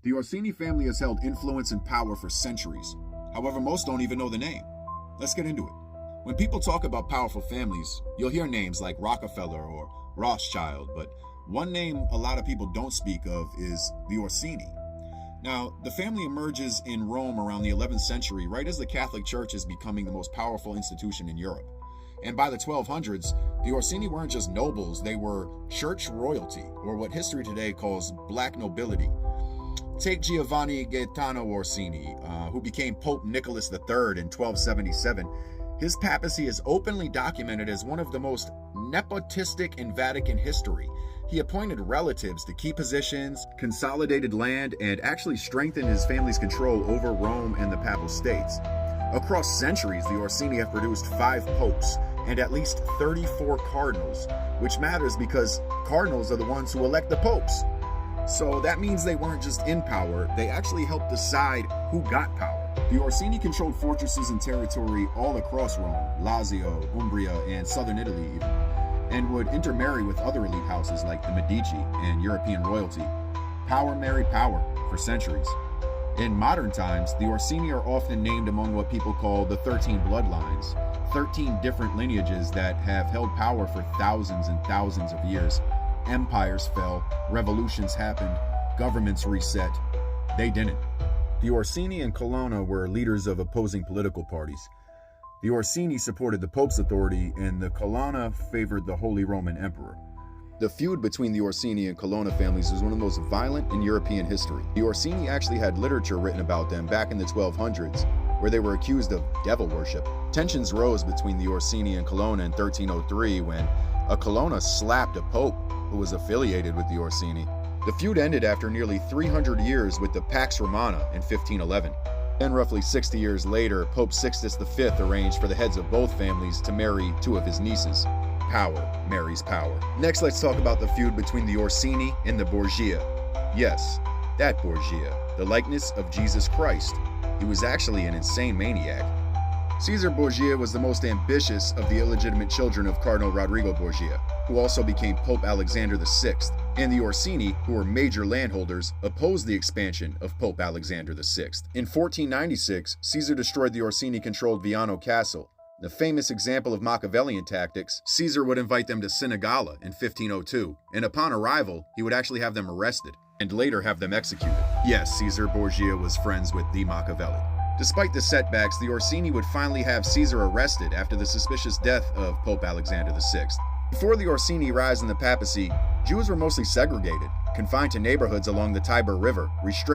The Orsini family has held influence and power for centuries. However, most don't even know the name. Let's get into it. When people talk about powerful families, you'll hear names like Rockefeller or Rothschild, but one name a lot of people don't speak of is the Orsini. Now, the family emerges in Rome around the 11th century, right as the Catholic Church is becoming the most powerful institution in Europe. And by the 1200s, the Orsini weren't just nobles, they were church royalty, or what history today calls black nobility. Take Giovanni Gaetano Orsini, who became Pope Nicholas III in 1277. His papacy is openly documented as one of the most nepotistic in Vatican history. He appointed relatives to key positions, consolidated land, and actually strengthened his family's control over Rome and the Papal States. Across centuries, the Orsini have produced 5 popes and at least 34 cardinals, which matters because cardinals are the ones who elect the popes. So that means they weren't just in power, they actually helped decide who got power. The Orsini controlled fortresses and territory all across Rome, Lazio, Umbria, and southern Italy even, and would intermarry with other elite houses like the Medici and European royalty. Power married power for centuries. In modern times, the Orsini are often named among what people call the 13 bloodlines, 13 different lineages that have held power for thousands and thousands of years. Empires fell, revolutions happened, governments reset. They didn't. The Orsini and Colonna were leaders of opposing political parties. The Orsini supported the Pope's authority, and the Colonna favored the Holy Roman Emperor. The feud between the Orsini and Colonna families was one of the most violent in European history. The Orsini actually had literature written about them back in the 1200s, where they were accused of devil worship. Tensions rose between the Orsini and Colonna in 1303 when a Colonna slapped a pope who was affiliated with the Orsini. The feud ended after nearly 300 years with the Pax Romana in 1511. Then roughly 60 years later, Pope Sixtus V arranged for the heads of both families to marry 2 of his nieces. Power marries power. Next, let's talk about the feud between the Orsini and the Borgia. Yes, that Borgia, the likeness of Jesus Christ. He was actually an insane maniac. Cesare Borgia was the most ambitious of the illegitimate children of Cardinal Rodrigo Borgia, who also became Pope Alexander VI, and the Orsini, who were major landholders, opposed the expansion of Pope Alexander VI. In 1496, Caesar destroyed the Orsini-controlled Viano Castle. The famous example of Machiavellian tactics, Caesar would invite them to Sinigalla in 1502, and upon arrival, he would actually have them arrested, and later have them executed. Yes, Cesare Borgia was friends with the Machiavelli. Despite the setbacks, the Orsini would finally have Caesar arrested after the suspicious death of Pope Alexander VI. Before the Orsini rise in the papacy, Jews were mostly segregated, confined to neighborhoods along the Tiber River, restricted